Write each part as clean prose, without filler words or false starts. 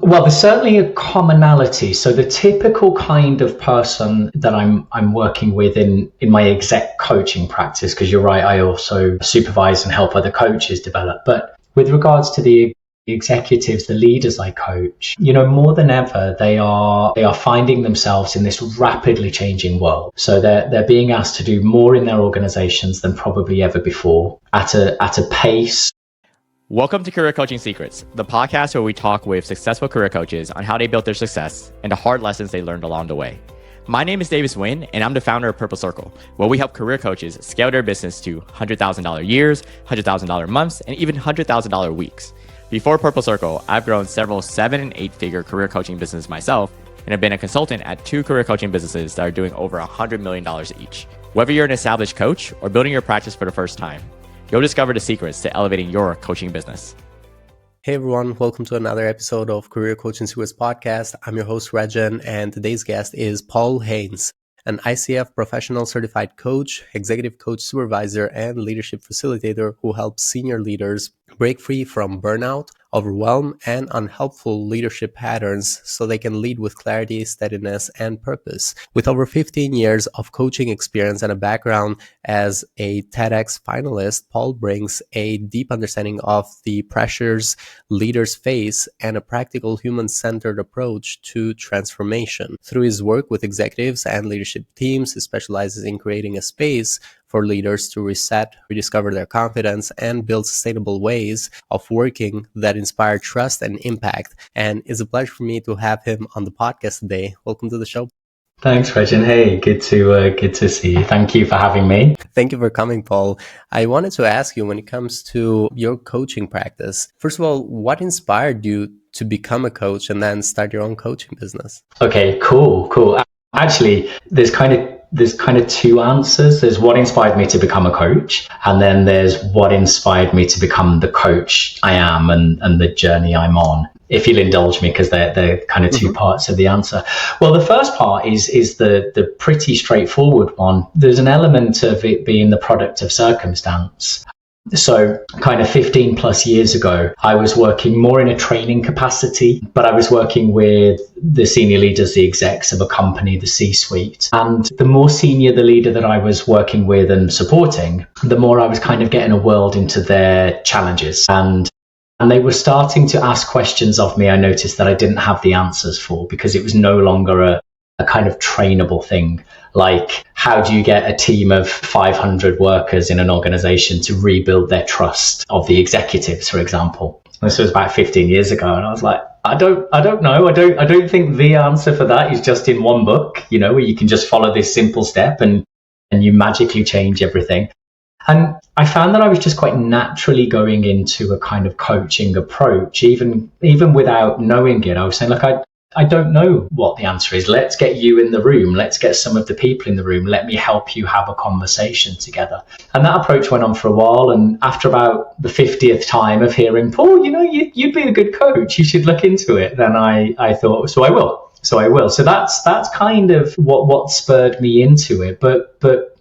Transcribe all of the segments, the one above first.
Well, there's certainly a commonality. So the typical kind of person that I'm working with in my exec coaching practice, because you're right, I also supervise and help other coaches develop. But with regards to the executives, the leaders I coach, more than ever, they are finding themselves in this rapidly changing world. So they're being asked to do more in their organizations than probably ever before at a pace. Welcome to Career Coaching Secrets, the podcast where we talk with successful career coaches on how they built their success and the hard lessons they learned along the way. My name is Davis Nguyen, and I'm the founder of Purple Circle, where we help career coaches scale their business to $100,000 years, $100,000 months, and even $100,000 weeks. Before Purple Circle, I've grown several 7- and 8-figure career coaching businesses myself, and have been a consultant at 2 career coaching businesses that are doing over $100 million each. Whether you're an established coach or building your practice for the first time, you'll discover the secrets to elevating your coaching business. Hey everyone, welcome to another episode of Career Coaching Secrets podcast. I'm your host Rexhen, and today's guest is Paul Haynes, an ICF Professional Certified Coach, Executive Coach Supervisor, and Leadership Facilitator who helps senior leaders break free from burnout, overwhelm, and unhelpful leadership patterns so they can lead with clarity, steadiness, and purpose. With over 15 years of coaching experience and a background as a TEDx finalist, Paul brings a deep understanding of the pressures leaders face and a practical human-centered approach to transformation. Through his work with executives and leadership teams, he specializes in creating a space for leaders to reset, rediscover their confidence, and build sustainable ways of working that inspire trust and impact. And it's a pleasure for me to have him on the podcast today. Welcome to the show. Thanks, Rexhen. Hey, good to see you. Thank you for having me. Thank you for coming, Paul. I wanted to ask you, when it comes to your coaching practice, first of all, what inspired you to become a coach and then start your own coaching business? Okay, cool. Actually, there's kind of two answers. There's what inspired me to become a coach, and then there's what inspired me to become the coach I am and the journey I'm on. If you'll indulge me, because they're kind of two parts of the answer. Well, the first part is the pretty straightforward one. There's an element of it being the product of circumstance. So kind of 15 plus years ago, I was working more in a training capacity, but I was working with the senior leaders, the execs of a company, the C-suite. And the more senior the leader that I was working with and supporting, the more I was kind of getting a world into their challenges. And they were starting to ask questions of me I noticed that I didn't have the answers for, because it was no longer a kind of trainable thing. Like, how do you get a team of 500 workers in an organization to rebuild their trust of the executives, for example? This was about 15 years ago, and I was like, I don't know. I don't think the answer for that is just in one book, where you can just follow this simple step and you magically change everything. And I found that I was just quite naturally going into a kind of coaching approach, even without knowing it. I was saying, look, I don't know what the answer is. Let's get you in the room. Let's get some of the people in the room. Let me help you have a conversation together. And that approach went on for a while. And after about the 50th time of hearing, Paul, you'd be a good coach. You should look into it. Then I thought, so I will. So that's kind of what spurred me into it. But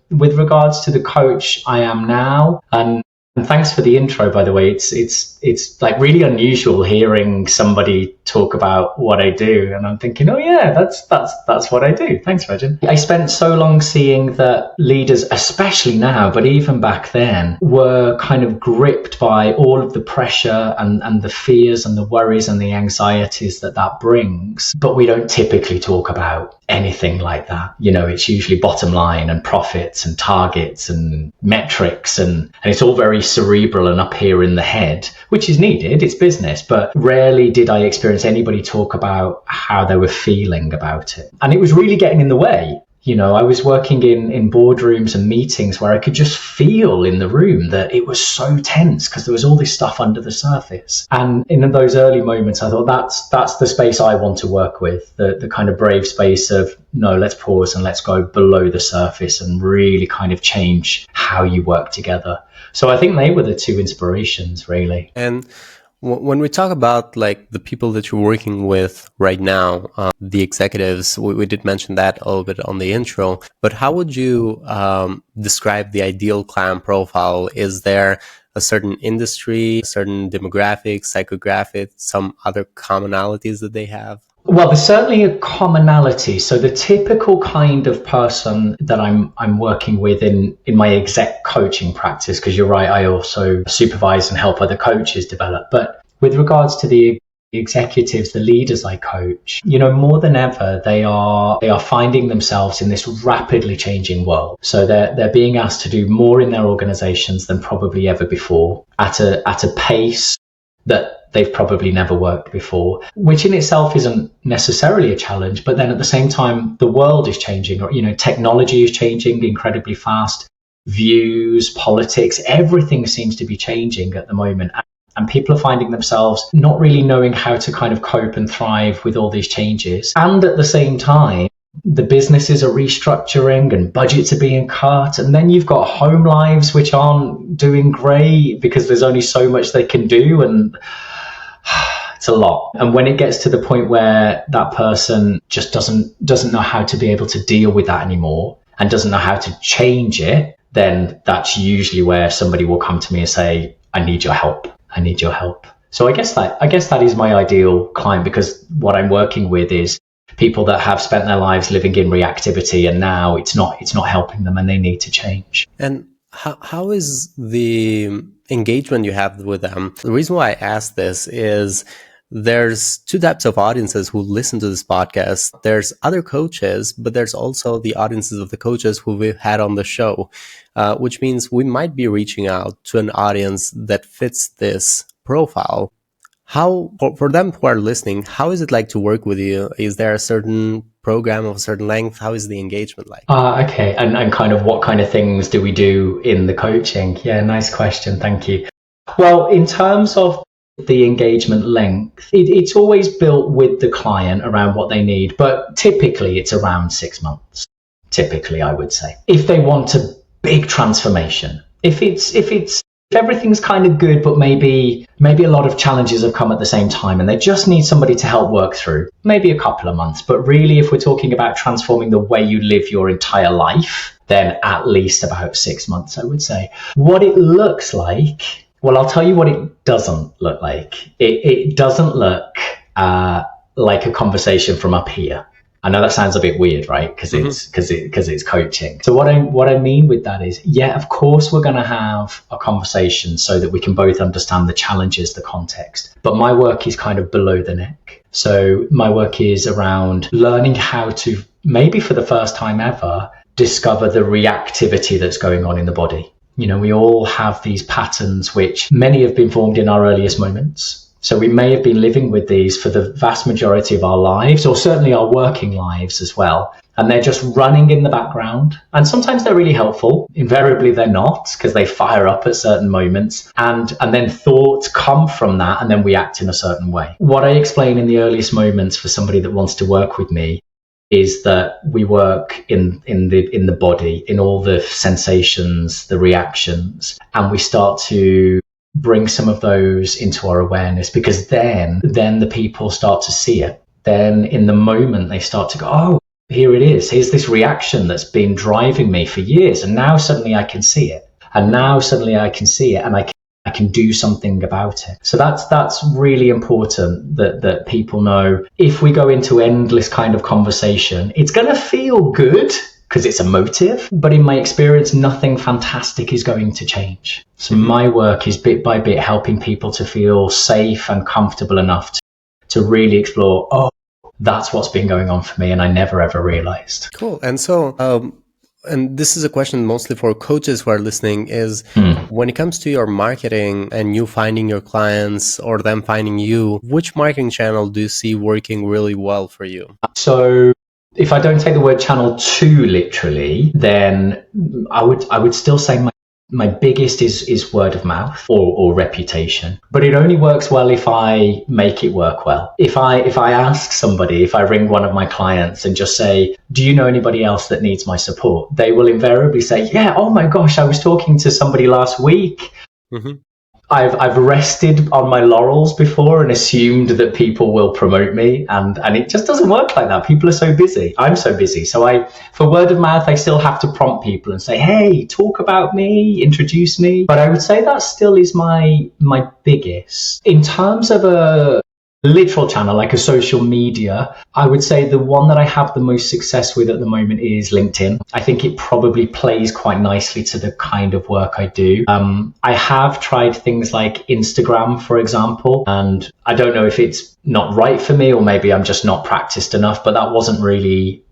with regards to the coach I am now, and thanks for the intro, by the way. It's like really unusual hearing somebody talk about what I do, and I'm thinking, oh yeah, that's what I do. Thanks, Rexhen. I spent so long seeing that leaders, especially now, but even back then, were kind of gripped by all of the pressure and the fears and the worries and the anxieties that brings. But we don't typically talk about anything like that. It's usually bottom line and profits and targets and metrics, and it's all very cerebral and up here in the head, which is needed. It's business, but rarely did I experience anybody talk about how they were feeling about it. And it was really getting in the way. I was working in boardrooms and meetings where I could just feel in the room that it was so tense because there was all this stuff under the surface. And in those early moments, I thought that's the space I want to work with, the kind of brave space of, no, let's pause and let's go below the surface and really kind of change how you work together. So I think they were the two inspirations, really. And When we talk about like the people that you're working with right now, the executives, we did mention that a little bit on the intro, but how would you describe the ideal client profile? Is there a certain industry, certain demographics, psychographics, some other commonalities that they have? Well, there's certainly a commonality. So the typical kind of person that I'm working with in my exec coaching practice, because you're right, I also supervise and help other coaches develop. But with regards to the executives, the leaders I coach, more than ever, they are finding themselves in this rapidly changing world. So they're being asked to do more in their organizations than probably ever before at a pace that they've probably never worked before, which in itself isn't necessarily a challenge. But then at the same time, the world is changing, or, technology is changing incredibly fast. Views, politics, everything seems to be changing at the moment. And people are finding themselves not really knowing how to kind of cope and thrive with all these changes. And at the same time, the businesses are restructuring and budgets are being cut. And then you've got home lives which aren't doing great because there's only so much they can do. And it's a lot. And when it gets to the point where that person just doesn't know how to be able to deal with that anymore and doesn't know how to change it, then that's usually where somebody will come to me and say, I need your help. I need your help. So I guess that is my ideal client, because what I'm working with is people that have spent their lives living in reactivity, and now it's not helping them and they need to change. And how is the engagement you have with them? The reason why I ask this is there's two types of audiences who listen to this podcast. There's other coaches, but there's also the audiences of the coaches who we've had on the show, which means we might be reaching out to an audience that fits this profile. How, for them who are listening, how is it like to work with you? Is there a certain program of a certain length? How is the engagement like? Okay. And kind of what kind of things do we do in the coaching? Yeah, nice question. Thank you. Well, in terms of the engagement length, it's always built with the client around what they need, but typically it's around 6 months. Typically, I would say, if they want a big transformation, if everything's kind of good, but maybe a lot of challenges have come at the same time and they just need somebody to help work through, maybe a couple of months. But really, if we're talking about transforming the way you live your entire life, then at least about 6 months, I would say. What it looks like, well, I'll tell you what it doesn't look like. It doesn't look like a conversation from up here. I know that sounds a bit weird, right? Because it's coaching. So what I mean with that is, yeah, of course we're going to have a conversation so that we can both understand the challenges, the context. But my work is kind of below the neck. So my work is around learning how to, maybe for the first time ever, discover the reactivity that's going on in the body. We all have these patterns, which many have been formed in our earliest moments. So we may have been living with these for the vast majority of our lives, or certainly our working lives as well. And they're just running in the background. And sometimes they're really helpful. Invariably, they're not, because they fire up at certain moments. And then thoughts come from that, and then we act in a certain way. What I explain in the earliest moments for somebody that wants to work with me is that we work in the body, in all the sensations, the reactions, and we start to bring some of those into our awareness, because then the people start to see it. Then in the moment they start to go, oh, here it is. Here's this reaction that's been driving me for years, and now suddenly I can see it. And now suddenly I can see it, and I can do something about it. So that's really important that people know. If we go into endless kind of conversation, it's going to feel good because it's emotive, but in my experience, nothing fantastic is going to change. So my work is bit by bit helping people to feel safe and comfortable enough to really explore, oh, that's what's been going on for me, and I never ever realized. Cool. And so and this is a question mostly for coaches who are listening, is when it comes to your marketing and you finding your clients or them finding you, which marketing channel do you see working really well for you? So if I don't take the word channel too literally, then I would still say my biggest is word of mouth or reputation. But it only works well if I make it work well. If I ask somebody, if I ring one of my clients and just say, do you know anybody else that needs my support? They will invariably say, yeah, oh my gosh, I was talking to somebody last week. I've rested on my laurels before and assumed that people will promote me, and it just doesn't work like that. People are so busy. I'm so busy. So for word of mouth, I still have to prompt people and say, hey, talk about me, introduce me. But I would say that still is my biggest. In terms of a literal channel, like a social media, I would say the one that I have the most success with at the moment is LinkedIn. I think it probably plays quite nicely to the kind of work I do. I have tried things like Instagram, for example, and I don't know if it's not right for me or maybe I'm just not practiced enough, but that wasn't really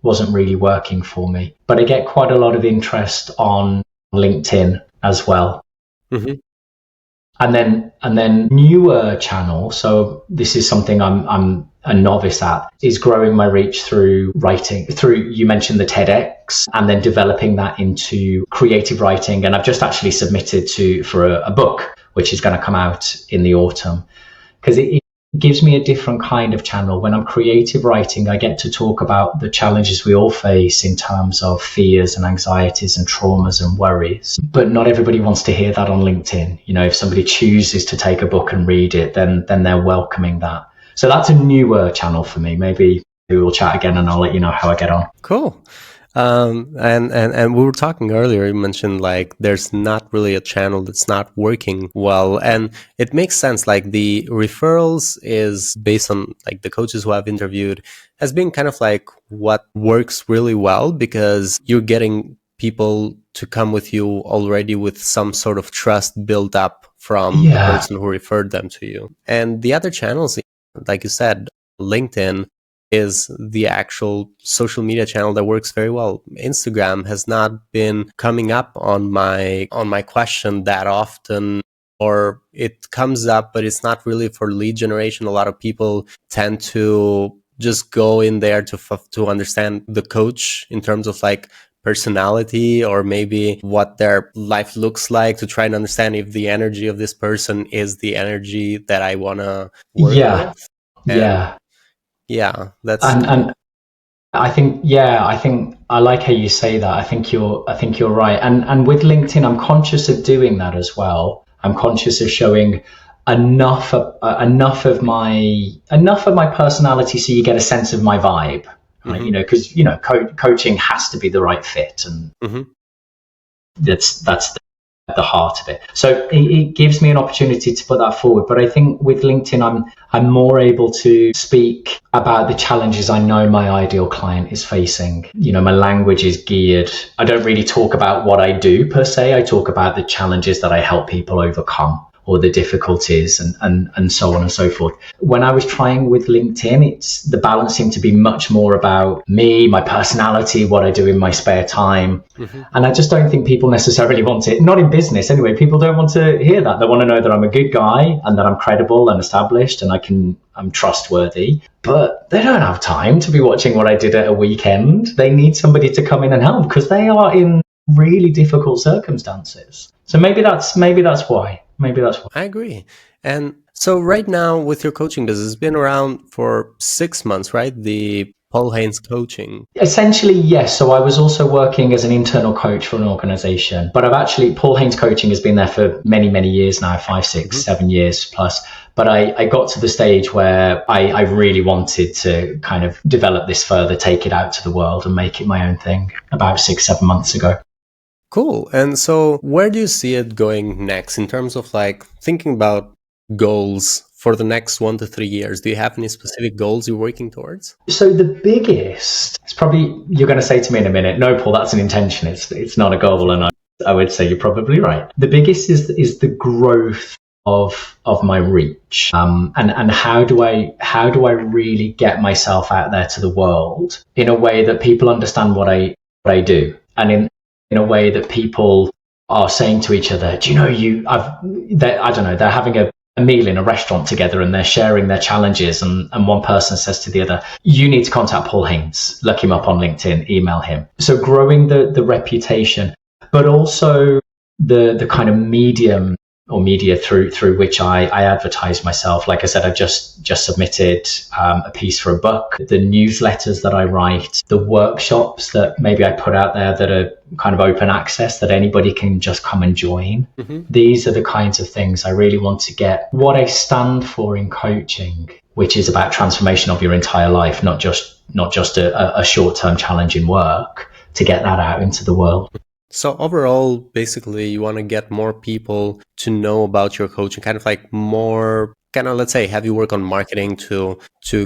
working for me. But I get quite a lot of interest on LinkedIn as well. Mm-hmm. And then newer channel. So this is something I'm a novice at, is growing my reach through writing, you mentioned the TEDx, and then developing that into creative writing. And I've just actually submitted for a book, which is going to come out in the autumn, because it gives me a different kind of channel. When I'm creative writing, I get to talk about the challenges we all face in terms of fears and anxieties and traumas and worries. But not everybody wants to hear that on LinkedIn. You know, if somebody chooses to take a book and read it, then they're welcoming that. So that's a newer channel for me. Maybe we'll chat again and I'll let you know how I get on. Cool. And we were talking earlier, you mentioned like there's not really a channel that's not working well, and it makes sense. Like the referrals is based on like the coaches who I've interviewed has been kind of like what works really well, because you're getting people to come with you already with some sort of trust built up from the person who referred them to you. And the other channels, like you said, LinkedIn is the actual social media channel that works very well. Instagram has not been coming up on my question that often, or it comes up, but it's not really for lead generation. A lot of people tend to just go in there to understand the coach in terms of like personality, or maybe what their life looks like, to try and understand if the energy of this person is the energy that I want to work with. That's and I think I like how you say that. I think you're right. And with LinkedIn, I'm conscious of doing that as well. I'm conscious of showing enough of my personality, so you get a sense of my vibe. Right? Mm-hmm. You know, because coaching has to be the right fit, and that's the heart of it. So it gives me an opportunity to put that forward. But I think with LinkedIn, I'm more able to speak about the challenges I know my ideal client is facing. You know, my language is geared. I don't really talk about what I do per se. I talk about the challenges that I help people overcome, or the difficulties, and so on and so forth. When I was trying with LinkedIn, the balance seemed to be much more about me, my personality, what I do in my spare time. Mm-hmm. And I just don't think people necessarily want it. Not in business anyway. People don't want to hear that. They want to know that I'm a good guy and that I'm credible and established and I'm trustworthy. But they don't have time to be watching what I did at a weekend. They need somebody to come in and help, because they are in really difficult circumstances. So maybe that's why. I agree. And so right now with your coaching business, it's been around for 6 months, right? The Paul Haynes coaching. Essentially, yes. So I was also working as an internal coach for an organization, but Paul Haynes coaching has been there for many, many years now, 5, 6, 7 years plus. But I got to the stage where I really wanted to kind of develop this further, take it out to the world and make it my own thing about 6, 7 months ago. Cool. And so where do you see it going next in terms of like thinking about goals for the next 1 to 3 years? Do you have any specific goals you're working towards? So the biggest, it's probably, you're going to say to me in a minute, no, Paul, that's an intention. It's not a goal. And I would say you're probably right. The biggest is the growth of my reach. And how do I really get myself out there to the world in a way that people understand what I do, and in a way that people are saying to each other, do you know, I don't know, they're having a meal in a restaurant together and they're sharing their challenges, and one person says to the other, you need to contact Paul Haynes, look him up on LinkedIn, email him. So growing the reputation, but also the kind of medium or media through which I advertise myself. Like I said, I've just submitted a piece for a book, the newsletters that I write, the workshops that maybe I put out there that are kind of open access that anybody can just come and join. These are the kinds of things I really want to get what I stand for in coaching, which is about transformation of your entire life, not just a short-term challenge in work, to get that out into the world. So overall, basically, you want to get more people to know about your coaching, kind of like more, kind of, let's say, have you work on marketing to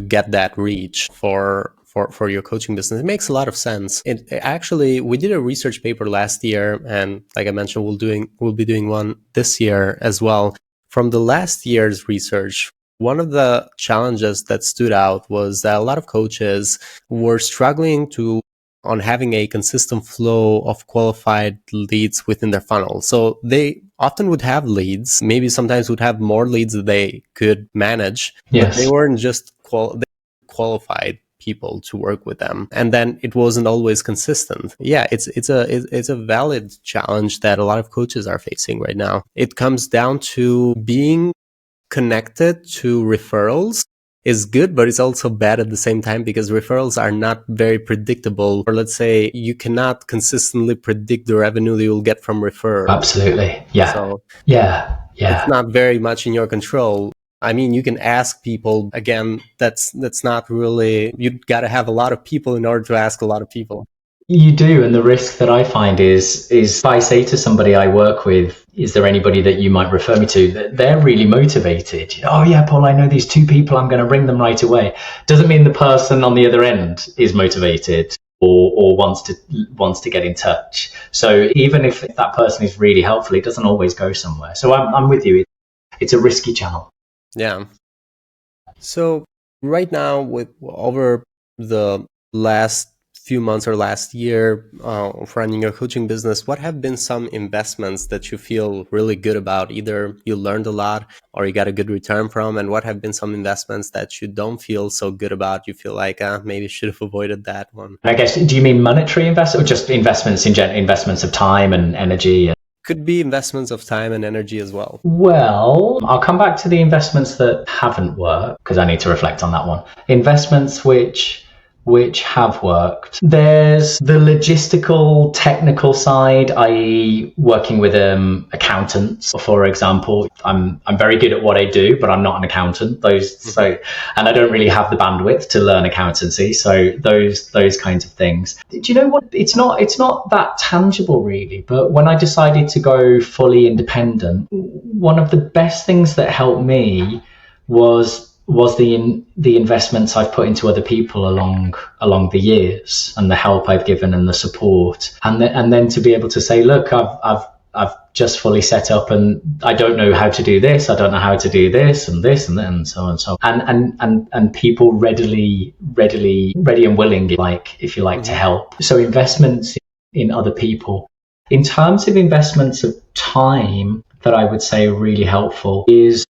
get that reach for your coaching business. It makes a lot of sense. It actually, we did a research paper last year, and like I mentioned, we'll be doing one this year as well. From the last year's research, one of the challenges that stood out was that a lot of coaches were struggling on having a consistent flow of qualified leads within their funnel. So they often would have leads, maybe sometimes would have more leads that they could manage, but they weren't just qualified people to work with them. And then it wasn't always consistent. Yeah, it's a valid challenge that a lot of coaches are facing right now. It comes down to being connected to referrals is good, but it's also bad at the same time, because referrals are not very predictable. Or let's say you cannot consistently predict the revenue that you'll get from referrals. Absolutely. Yeah. So it's not very much in your control. I mean, you can ask people. Again, that's not really, you got to have a lot of people in order to ask a lot of people. You do. And the risk that I find is if I say to somebody I work with, is there anybody that you might refer me to? They're really motivated. Oh yeah, Paul, I know these two people. I'm going to ring them right away. Doesn't mean the person on the other end is motivated or wants to get in touch. So even if that person is really helpful, it doesn't always go somewhere. So I'm with you. It's a risky channel. Yeah. So right now, with over the last few months or last year of running your coaching business, what have been some investments that you feel really good about? Either you learned a lot or you got a good return from, and what have been some investments that you don't feel so good about? You feel like maybe should have avoided that one. I guess, do you mean monetary investment or just investments investments of time and energy? Could be investments of time and energy as well. Well, I'll come back to the investments that haven't worked, because I need to reflect on that one. Investments which have worked. There's the logistical, technical side, i.e. working with accountants, for example. I'm very good at what I do, but I'm not an accountant. And I don't really have the bandwidth to learn accountancy. So those kinds of things. Do you know what? It's not that tangible really, but when I decided to go fully independent, one of the best things that helped me was the investments I've put into other people along the years, and the help I've given and the support, and then to be able to say, look, I've just fully set up, and I don't know how to do this, I don't know how to do this and this and then and so on and so on, and people ready and willing, like, if you like, to help. So investments in other people. In terms of investments of time that I would say are really helpful is,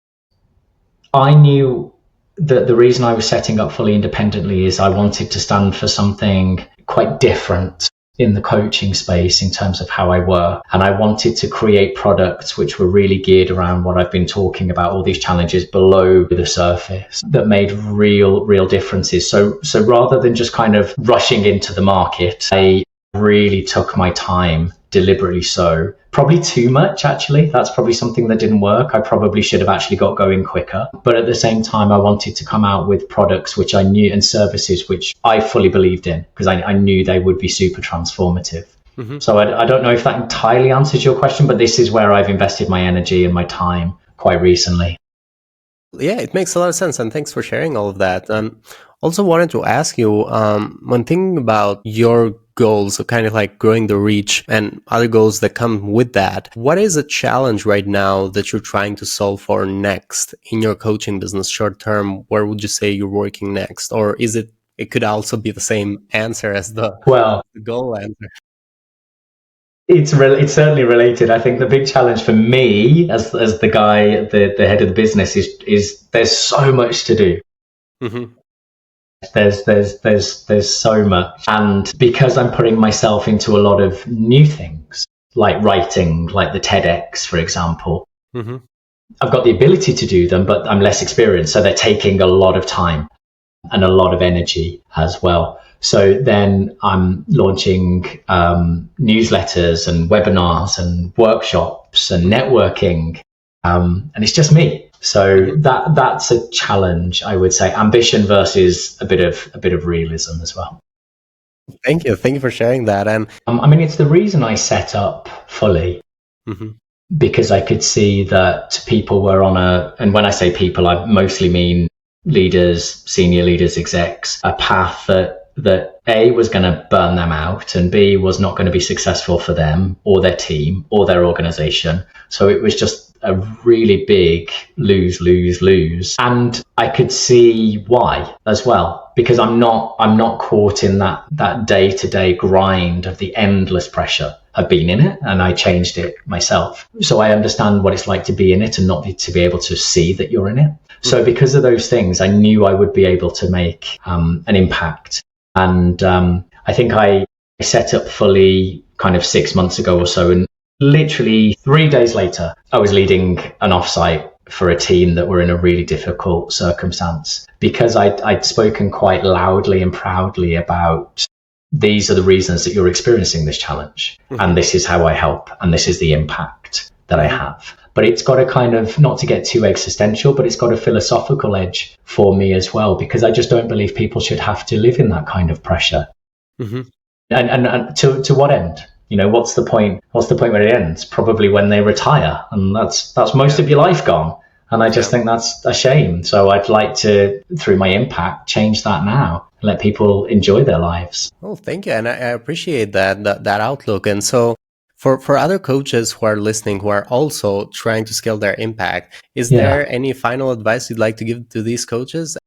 I knew that the reason I was setting up fully independently is I wanted to stand for something quite different in the coaching space in terms of how I work. And I wanted to create products which were really geared around what I've been talking about, all these challenges below the surface that made real differences. So rather than just kind of rushing into the market, I really took my time, deliberately so. Probably too much, actually. That's probably something that didn't work. I probably should have actually got going quicker. But at the same time, I wanted to come out with products which I knew, and services which I fully believed in, because I knew they would be super transformative. So I don't know if that entirely answers your question, but this is where I've invested my energy and my time quite recently. Yeah, it makes a lot of sense. And thanks for sharing all of that. Also wanted to ask you, when thinking about your goals, so kind of like growing the reach and other goals that come with that, what is a challenge right now that you're trying to solve for next in your coaching business short term? Where would you say you're working next? Or is it could also be the same answer as the goal answer? It's certainly related. I think the big challenge for me as the guy, the head of the business is there's so much to do. There's so much, and because I'm putting myself into a lot of new things, like writing, like the TEDx, for example, Mm-hmm. I've got the ability to do them, but I'm less experienced. So they're taking a lot of time and a lot of energy as well. So then I'm launching newsletters and webinars and workshops and networking. And it's just me. So that's a challenge, I would say. Ambition versus a bit of realism as well. Thank you for sharing that. And I mean, it's the reason I set up Fully. Mm-hmm. Because I could see that people were on and when I say people, I mostly mean leaders, senior leaders, execs, a path that A, was going to burn them out, and B, was not going to be successful for them or their team or their organization. So it was just a really big lose. And I could see why as well, because I'm not caught in that day-to-day grind of the endless pressure. I've been in it and I changed it myself. So I understand what it's like to be in it and not to be able to see that you're in it. So because of those things, I knew I would be able to make an impact. And I think I set up Fully kind of 6 months ago or so. And literally 3 days later, I was leading an offsite for a team that were in a really difficult circumstance, because I'd spoken quite loudly and proudly about, these are the reasons that you're experiencing this challenge. And this is how I help. And this is the impact that I have. But it's got a kind of, not to get too existential, but it's got a philosophical edge for me as well, because I just don't believe people should have to live in that kind of pressure. Mm-hmm. And to what end? You know, what's the point? What's the point when it ends? Probably when they retire, and that's most of your life gone. And I just think that's a shame. So I'd like to, through my impact, change that now and let people enjoy their lives. Oh, thank you. And I appreciate that outlook. And so for other coaches who are listening, who are also trying to scale their impact, is there any final advice you'd like to give to these coaches?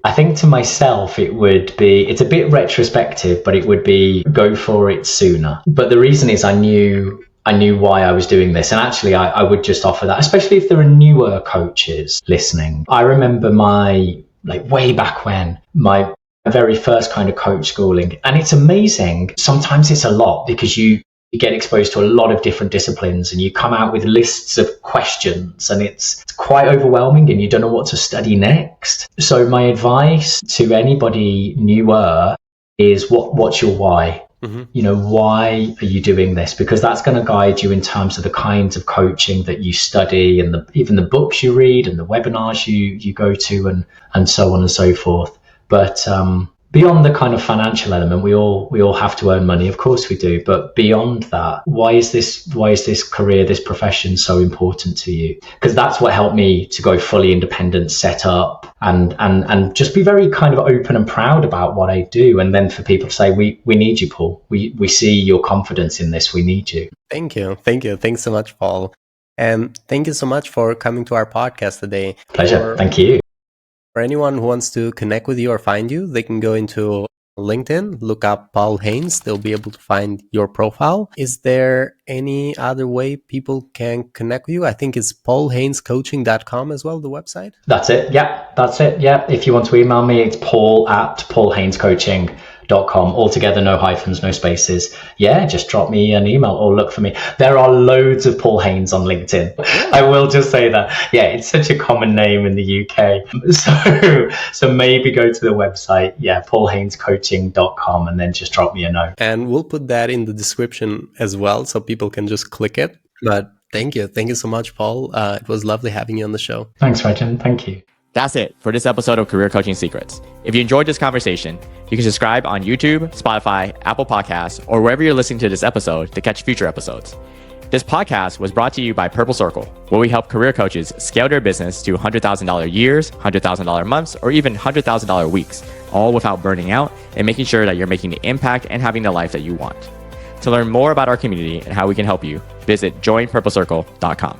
I think to myself, it's a bit retrospective, but it would be go for it sooner. But the reason is I knew why I was doing this. And actually, I would just offer that, especially if there are newer coaches listening. I remember way back when, my very first kind of coach schooling. And it's amazing. Sometimes it's a lot, because you get exposed to a lot of different disciplines and you come out with lists of questions, and it's quite overwhelming and you don't know what to study next. So my advice to anybody newer is what's your why? Mm-hmm. You know, why are you doing this? Because that's going to guide you in terms of the kinds of coaching that you study, and even the books you read and the webinars you go to, and so on and so forth. But beyond the kind of financial element, we all have to earn money, of course we do. But beyond that, why is this career, this profession so important to you? Because that's what helped me to go fully independent, set up, and just be very kind of open and proud about what I do. And then for people to say, we need you, Paul. We see your confidence in this. We need you. Thank you. Thanks so much, Paul. And thank you so much for coming to our podcast today. Pleasure. Thank you. For anyone who wants to connect with you or find you, they can go into LinkedIn, look up Paul Haynes. They'll be able to find your profile. Is there any other way people can connect with you? I think it's paulhaynescoaching.com as well, the website. That's it. Yeah, that's it. Yeah. If you want to email me, it's paul@paulhaynescoaching.com. All together, no hyphens, no spaces. Yeah, just drop me an email or look for me. There are loads of Paul Haynes on LinkedIn. I will just say that. Yeah, it's such a common name in the UK. So maybe go to the website, paulhaynescoaching.com, and then just drop me a note. And we'll put that in the description as well, so people can just click it. But thank you so much, Paul. It was lovely having you on the show. Thanks, Rexhen. Thank you. That's it for this episode of Career Coaching Secrets. If you enjoyed this conversation, you can subscribe on YouTube, Spotify, Apple Podcasts, or wherever you're listening to this episode to catch future episodes. This podcast was brought to you by Purple Circle, where we help career coaches scale their business to $100,000 years, $100,000 months, or even $100,000 weeks, all without burning out and making sure that you're making the impact and having the life that you want. To learn more about our community and how we can help you, visit joinpurplecircle.com.